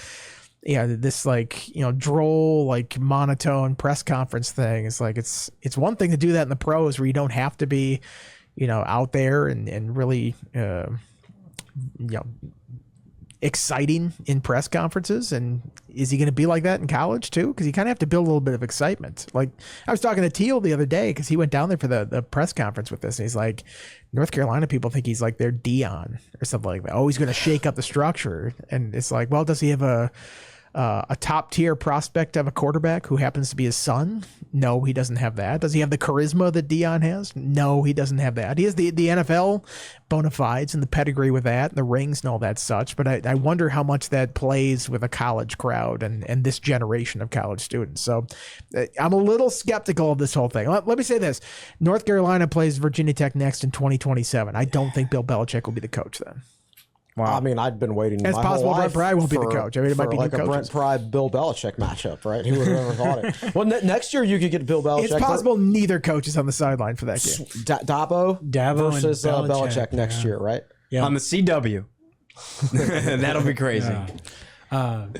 yeah, this like, droll, like monotone press conference thing is like, it's one thing to do that in the pros where you don't have to be, out there and really, exciting in press conferences. And is he going to be like that in college too? Because you kind of have to build a little bit of excitement. Like, I was talking to Teal the other day because he went down there for the press conference with this, and he's like, North Carolina people think he's like their Dion or something like that. Oh, he's going to shake up the structure. And it's like, well, does he have a top tier prospect of a quarterback who happens to be his son? No, he doesn't have that. Does he have the charisma that Dion has? No, he doesn't have that. He has the NFL bona fides and the pedigree with that, and the rings and all that such. But I wonder how much that plays with a college crowd and this generation of college students. So I'm a little skeptical of this whole thing. Let me say this. North Carolina plays Virginia Tech next in 2027. I don't think Bill Belichick will be the coach then. Wow. I mean, I'd been waiting. It's possible Brent Pry won't be the coach. I mean, it might be like new a Brent Pry Bill Belichick matchup, right? Who would have ever thought it? Well, next year you could get Bill Belichick. It's possible neither coach is on the sideline for that game. Dabo versus Belichick next year, right? Yeah. On the CW. That'll be crazy. I'm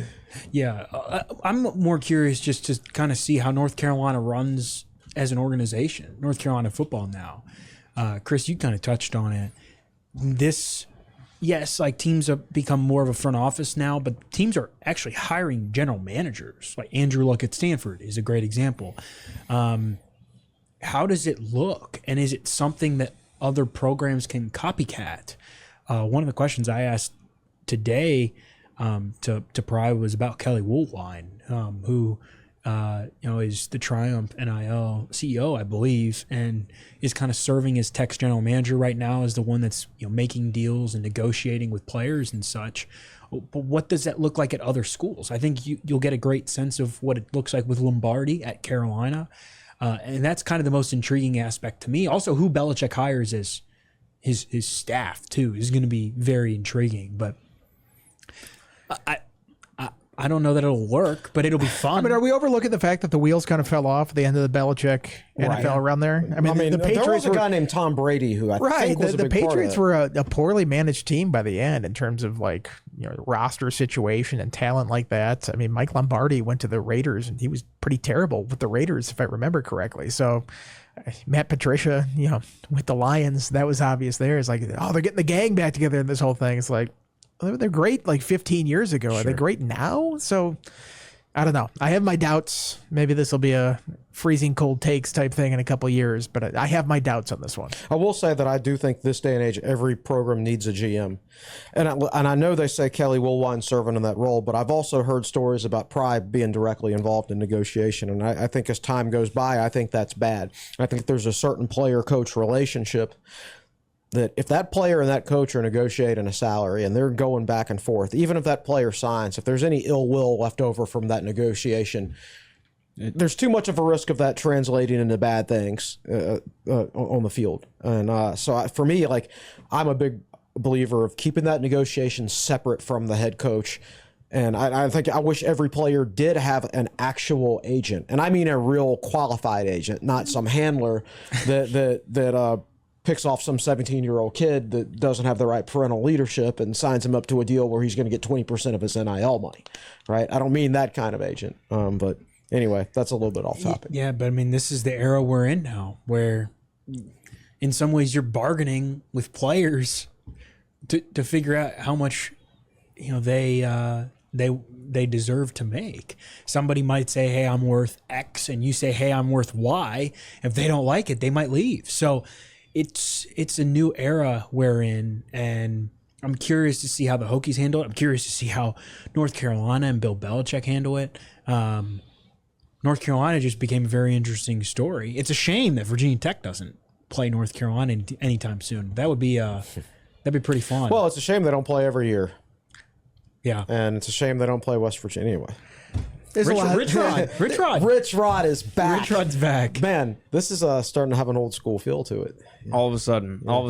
more curious just to kind of see how North Carolina runs as an organization. North Carolina football now. Chris, you kind of touched on it. Yes, like teams have become more of a front office now, but teams are actually hiring general managers. Like Andrew Luck at Stanford is a great example. How does it look? And is it something that other programs can copycat? One of the questions I asked today to Pry was about Kelly Woolwine, who is the Triumph NIL CEO, I believe, and is kind of serving as Tech's general manager right now as the one that's making deals and negotiating with players and such. But what does that look like at other schools? I think you'll get a great sense of what it looks like with Lombardi at Carolina, and that's kind of the most intriguing aspect to me. Also, who Belichick hires as his staff too is going to be very intriguing. But I don't know that it'll work, but it'll be fun. I mean, are we overlooking the fact that the wheels kind of fell off at the end of the Belichick NFL around there? I mean, the Patriots there was a guy named Tom Brady who I think was a big part of it. The Patriots were a poorly managed team by the end in terms of like roster situation and talent like that. I mean, Mike Lombardi went to the Raiders and he was pretty terrible with the Raiders, if I remember correctly. So Matt Patricia, with the Lions, that was obvious there. It's like, oh, they're getting the gang back together in this whole thing. It's like, they're great like 15 years ago. Are they great now? So I don't know. I have my doubts. Maybe this will be a freezing cold takes type thing in a couple of years, but I have my doubts on this one. I will say that I do think this day and age, every program needs a GM. And I know they say Kelly Woolwine's serving in that role, but I've also heard stories about Pry being directly involved in negotiation. And I think as time goes by, I think that's bad. I think there's a certain player-coach relationship that if that player and that coach are negotiating a salary and they're going back and forth, even if that player signs, if there's any ill will left over from that negotiation, there's too much of a risk of that translating into bad things on the field. And for me, like, I'm a big believer of keeping that negotiation separate from the head coach. And I think I wish every player did have an actual agent. And I mean a real qualified agent, not some handler that picks off some 17-year-old kid that doesn't have the right parental leadership and signs him up to a deal where he's going to get 20% of his NIL money, right? I don't mean that kind of agent. But anyway, that's a little bit off topic. Yeah, but I mean, this is the era we're in now where in some ways you're bargaining with players to figure out how much, they deserve to make. Somebody might say, hey, I'm worth X, and you say, hey, I'm worth Y. If they don't like it, they might leave. So it's a new era we're in, and I'm curious to see how the Hokies handle it. I'm curious to see how North Carolina and Bill Belichick handle it. North Carolina just became a very interesting story. It's a shame that Virginia Tech doesn't play North Carolina anytime soon. That'd be pretty fun. Well, it's a shame they don't play every year. Yeah. And it's a shame they don't play West Virginia anyway. Rich Rod. Rich Rod is back. Rich Rod's back. Man, this is starting to have an old school feel to it. All of a sudden. Well,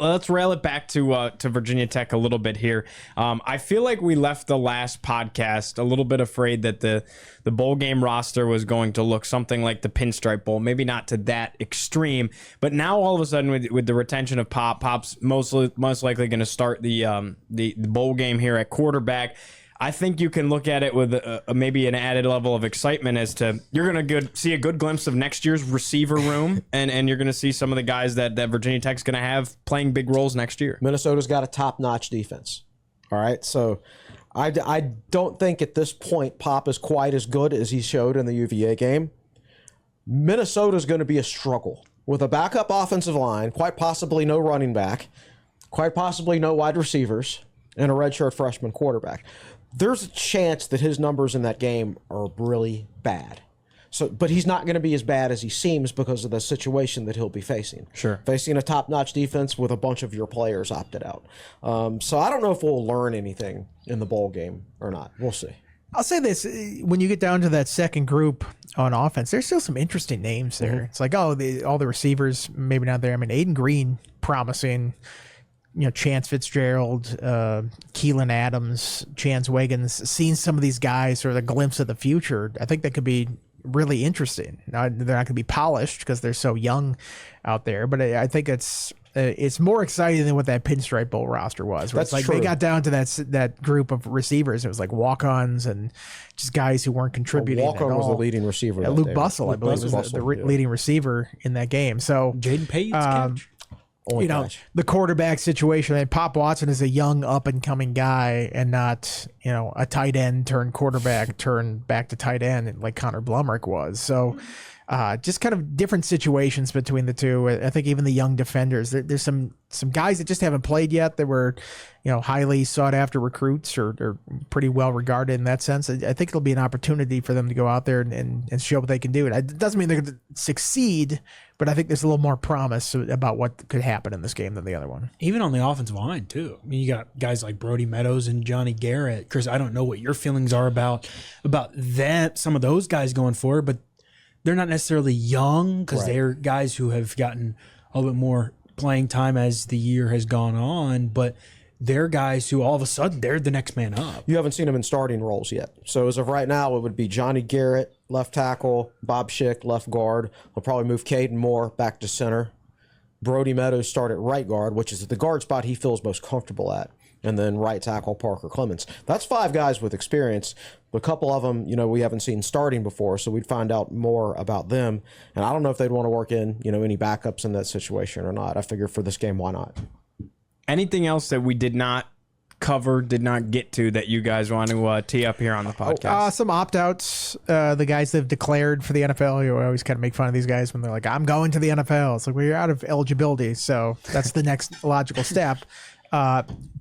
let's rail it back to Virginia Tech a little bit here. I feel like we left the last podcast a little bit afraid that the bowl game roster was going to look something like the Pinstripe Bowl. Maybe not to that extreme, but now all of a sudden with the retention of Pop's most likely going to start the bowl game here at quarterback. I think you can look at it with maybe an added level of excitement as to you're going to see a good glimpse of next year's receiver room, and you're going to see some of the guys that Virginia Tech's going to have playing big roles next year. Minnesota's got a top-notch defense. All right, so I don't think at this point Pop is quite as good as he showed in the UVA game. Minnesota's going to be a struggle with a backup offensive line, quite possibly no running back, quite possibly no wide receivers, and a redshirt freshman quarterback. There's a chance that his numbers in that game are really bad. So, but he's not going to be as bad as he seems because of the situation that he'll be facing. Sure. Facing a top-notch defense with a bunch of your players opted out. So I don't know if we'll learn anything in the bowl game or not. We'll see. I'll say this. When you get down to that second group on offense, there's still some interesting names there. Mm-hmm. It's like, all the receivers, maybe not there. I mean, Aiden Green, promising. Chance Fitzgerald, Keelan Adams, Chance Wiggins, seeing some of these guys or the glimpse of the future, I think that could be really interesting. Now, they're not going to be polished because they're so young out there, but I think it's more exciting than what that Pinstripe Bowl roster was. Where That's it's like true. They got down to that group of receivers. It was like walk-ons and just guys who weren't contributing. Walk-on was the leading receiver. Yeah, Luke Bussell, I believe, was the leading receiver in that game. So Jaden Payne's catch. The quarterback situation. I mean, Pop Watson is a young up-and-coming guy and not, a tight end turned quarterback turned back to tight end like Connor Blumrick was. So just kind of different situations between the two. I think even the young defenders, there's some guys that just haven't played yet that were, highly sought-after recruits or pretty well-regarded in that sense. I think it'll be an opportunity for them to go out there and show what they can do. It doesn't mean they're going to succeed, but I think there's a little more promise about what could happen in this game than the other one. Even on the offensive line, too. I mean, you got guys like Brody Meadows and Johnny Garrett. Chris, I don't know what your feelings are about that, some of those guys going forward, but they're not necessarily young because they're guys who have gotten a little bit more playing time as the year has gone on, but they're guys who all of a sudden they're the next man up. You haven't seen them in starting roles yet. So as of right now, it would be Johnny Garrett, left tackle, Bob Schick, left guard. They'll probably move Caden Moore back to center. Brody Meadows start at right guard, which is the guard spot he feels most comfortable at. And then right tackle Parker Clemens. That's 5 guys with experience. But a couple of them, we haven't seen starting before, so we'd find out more about them. And I don't know if they'd want to work in, any backups in that situation or not. I figure for this game, why not? Anything else that we did not cover, did not get to that you guys want to tee up here on the podcast? Some opt-outs. The guys that have declared for the NFL, you always kind of make fun of these guys when they're like, I'm going to the NFL. It's like, well, you're out of eligibility, so that's the next logical step.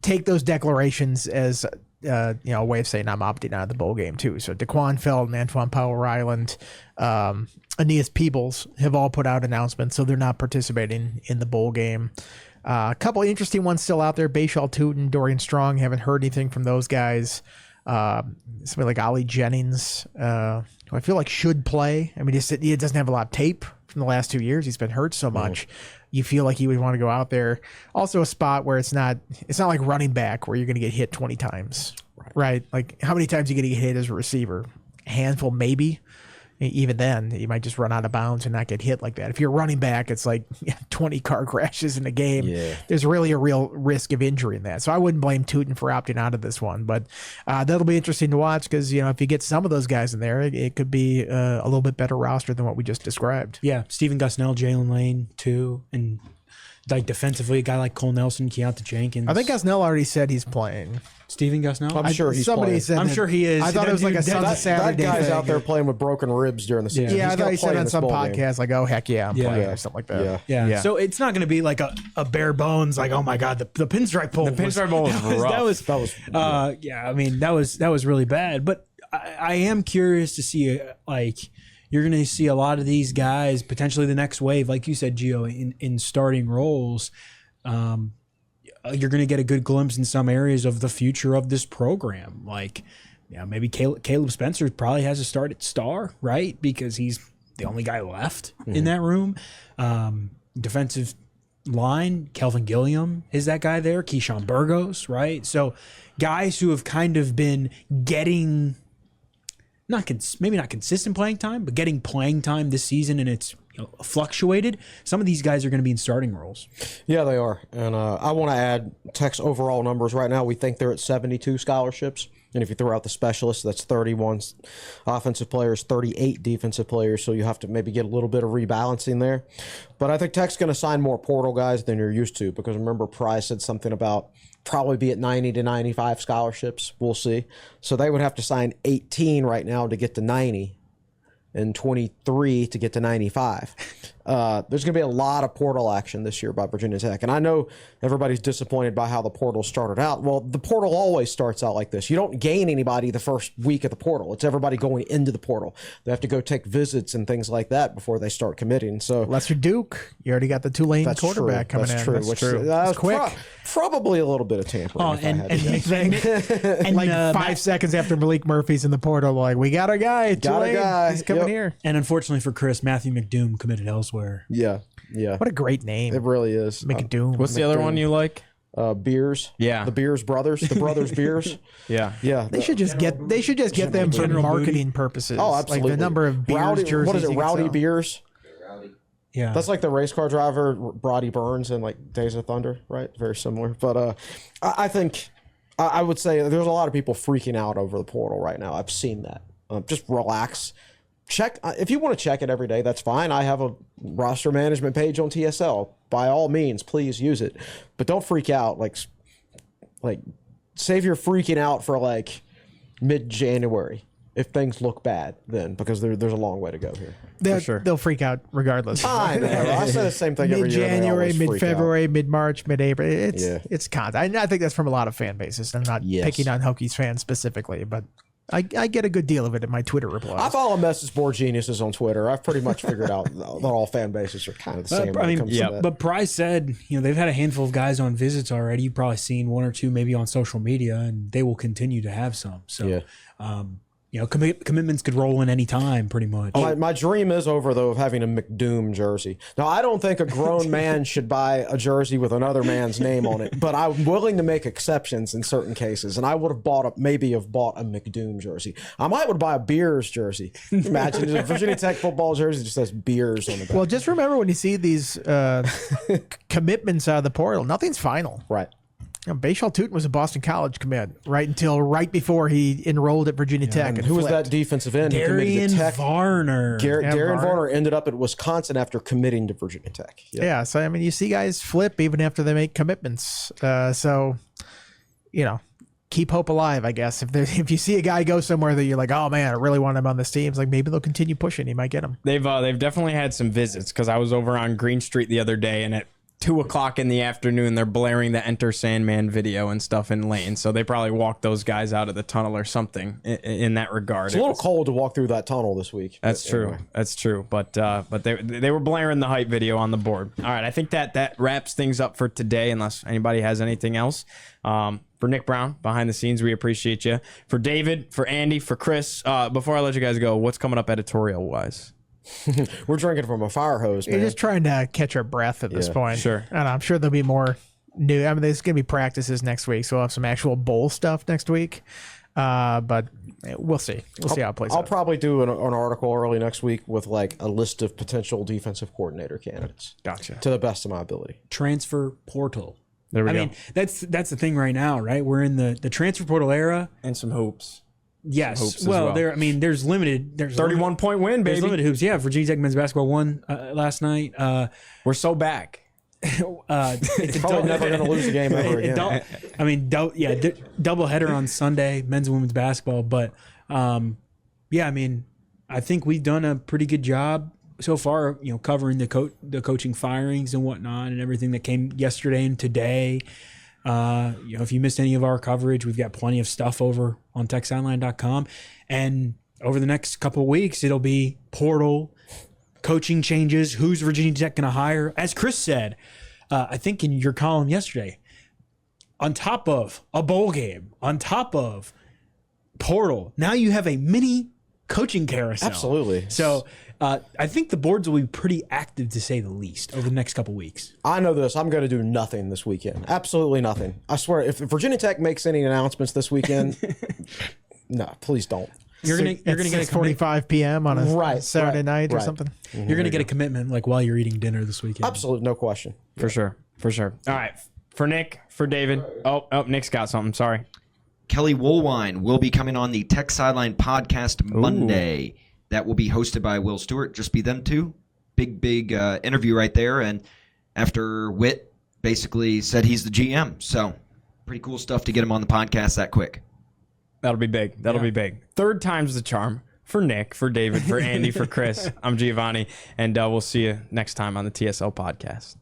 Take those declarations as a way of saying I'm opting out of the bowl game too. So Daquan Feldon, Antoine Powell-Ryland, Aeneas Peebles have all put out announcements, so they're not participating in the bowl game. A couple interesting ones still out there. Bashal Tootin, Dorian Strong, haven't heard anything from those guys. Somebody like Ollie Jennings, who I feel like should play. I mean, he doesn't have a lot of tape from the last 2 years. He's been hurt so much. You feel like he would want to go out there. Also a spot where it's not like running back where you're going to get hit 20 times, right? Like how many times are you going to get hit as a receiver? A handful, maybe. Even then, you might just run out of bounds and not get hit like that. If you're running back, it's like 20 car crashes in a game. Yeah. There's really a real risk of injury in that. So I wouldn't blame Tootin for opting out of this one. But that'll be interesting to watch because, if you get some of those guys in there, it could be a little bit better roster than what we just described. Yeah, Stephen Gusnell, Jalen Lane, too. And like defensively, a guy like Cole Nelson, Keontae Jenkins. I think Gusnell already said he's playing. Stephen Gusnell? I'm sure he's playing. Said I'm sure he is. I thought it was like a Saturday That guy's thing. out there playing with broken ribs during the season. Yeah, I thought he said on some podcast. podcast, like, oh, heck yeah, I'm playing or something like that. Yeah. So it's not going to be like a bare bones, like, oh my God, the pinstripe bowl. The pinstripe bowl was rough. I mean, that was really bad. But I am curious to see, like, you're going to see a lot of these guys, potentially the next wave, like you said, Gio, in starting roles. You're going to get a good glimpse in some areas of the future of this program. Like, maybe Caleb Spencer probably has to start at star, right? Because he's the only guy left in that room. Defensive line, Kelvin Gilliam is that guy there. Keyshawn Burgos, right? So guys who have kind of been getting maybe not consistent playing time, but getting playing time this season, and it's fluctuated. Some of these guys are going to be in starting roles. Yeah, they are. And I want to add Tech's overall numbers right now. We think they're at 72 scholarships. And if you throw out the specialists, that's 31 offensive players, 38 defensive players. So you have to maybe get a little bit of rebalancing there. But I think Tech's going to sign more portal guys than you're used to, because remember Pry said something about probably be at 90 to 95 scholarships. We'll see. So they would have to sign 18 right now to get to 90. And 23 to get to 95. There's going to be a lot of portal action this year by Virginia Tech. And I know everybody's disappointed by how the portal started out. Well, the portal always starts out like this. You don't gain anybody the first week of the portal. It's everybody going into the portal. They have to go take visits and things like that before they start committing. So Lester Duke, you already got the Tulane quarterback coming in. That's true. That's quick. Probably a little bit of tampering. And like 5 seconds after Malik Murphy's in the portal, like, we got our guy. Tulane. He's coming here. And unfortunately for Chris, Matthew McDoom committed elsewhere. Yeah. What a great name. It really is. McDoom. What's the other one you like? Beers. Yeah. The Beers brothers. The brothers Beers. Yeah. They should just get them for marketing purposes. Oh, absolutely. Like the number of beers jerseys. What is it? Rowdy Beers. Yeah. That's like the race car driver Brody Burns in like Days of Thunder, right? Very similar. But I think I would say there's a lot of people freaking out over the portal right now. I've seen that. Just relax. Check if you want to check it every day, that's fine. I have a roster management page on TSL. By all means, please use it, but don't freak out. Like save your freaking out for like mid-January if things look bad. Then, because there's a long way to go here. They'll freak out regardless. I know. I say the same thing every year. Mid-January, mid-February, mid-March, mid-April. It's constant. I think that's from a lot of fan bases. I'm not picking on Hokies fans specifically, but I get a good deal of it in my Twitter replies. I follow message board geniuses on Twitter. I've pretty much figured out that all fan bases are kind of the same. But Pry said, they've had a handful of guys on visits already. You've probably seen one or two maybe on social media, and they will continue to have some. So, commitments could roll in any time, pretty much. My dream is over, though, of having a McDoom jersey. Now, I don't think a grown man should buy a jersey with another man's name on it, but I'm willing to make exceptions in certain cases. And I would have bought a McDoom jersey. I would buy a Beers jersey. Imagine a Virginia Tech football jersey just says Beers on the back. Well, just remember when you see these commitments out of the portal, nothing's final. Right. Bayshall Tootin was a Boston College commit right before he enrolled at Virginia Tech. And who was that defensive end? Darian Varner. Darian Varner ended up at Wisconsin after committing to Virginia Tech. Yeah, so I mean, you see guys flip even after they make commitments. So, keep hope alive, I guess. If you see a guy go somewhere that you're like, oh man, I really want him on this team, it's like maybe they'll continue pushing. You might get him. They've definitely had some visits, because I was over on Green Street the other day, and at 2:00 in the afternoon, they're blaring the Enter Sandman video and stuff in Lane. So they probably walked those guys out of the tunnel or something in that regard. It's a little cold to walk through that tunnel this week. That's true. Anyway. That's true. But they were blaring the hype video on the board. All right, I think that wraps things up for today, unless anybody has anything else. For Nick Brown, behind the scenes, we appreciate you. For David, for Andy, for Chris, before I let you guys go, what's coming up editorial-wise? We're drinking from a fire hose, man. You're just trying to catch our breath at this point. Sure. And I'm sure there'll be more new. I mean, there's going to be practices next week, so we'll have some actual bowl stuff next week. But we'll see. We'll see how it plays out. I'll probably do an article early next week with like a list of potential defensive coordinator candidates. Gotcha. To the best of my ability. Transfer portal. There we go. I mean, that's the thing right now, right? We're in the transfer portal era. And some hoops. Yes. Well, there's limited. There's 31-point win, baby. There's limited hoops. Yeah, Virginia Tech men's basketball won last night. We're so back. It's probably never going to lose a game ever again. Double header on Sunday, men's and women's basketball. But I think we've done a pretty good job so far. Covering the coaching firings and whatnot, and everything that came yesterday and today. If you missed any of our coverage, we've got plenty of stuff over on TechSideline.com. And over the next couple of weeks, it'll be portal, coaching changes, who's Virginia Tech going to hire. As Chris said, I think in your column yesterday, on top of a bowl game, on top of portal, now you have a mini coaching carousel. Absolutely. So I think the boards will be pretty active, to say the least, over the next couple of weeks. I know this. I'm going to do nothing this weekend. Absolutely nothing. I swear, if Virginia Tech makes any announcements this weekend, no, please don't. You're gonna get a 6:45 p.m. on a Saturday night or something. Mm-hmm. You're gonna get a commitment like while you're eating dinner this weekend. Absolutely, no question. For sure. All right, for Nick, for David. Oh, Nick's got something. Sorry. Kelly Woolwine will be coming on the Tech Sideline podcast Monday. That will be hosted by Will Stewart. Just be them two. Big interview right there. And after Witt basically said he's the GM. So pretty cool stuff to get him on the podcast that quick. That'll be big. That'll be big. Third time's the charm. For Nick, for David, for Andy, for Chris, I'm Giovanni. And we'll see you next time on the TSL podcast.